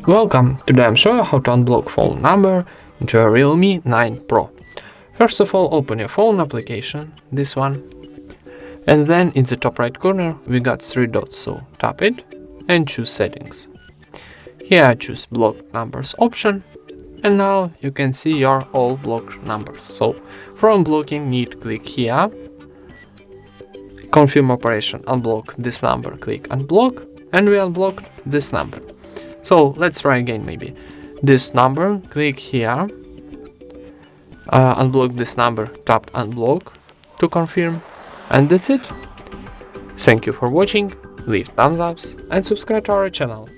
Welcome, today I'm showing you how to unblock phone number into a Realme 9 Pro. First of all, open your phone application, this one, and then in the top right corner we got 3 dots, so tap it and choose settings. Here I choose blocked numbers option, and now you can see your all blocked numbers. So for unblocking, need click here, confirm operation, unblock this number, click unblock, and we unblocked this number. So let's try again, maybe this number, click here, unblock this number, tap unblock to confirm, and that's it. Thank you for watching, leave thumbs ups and subscribe to our channel.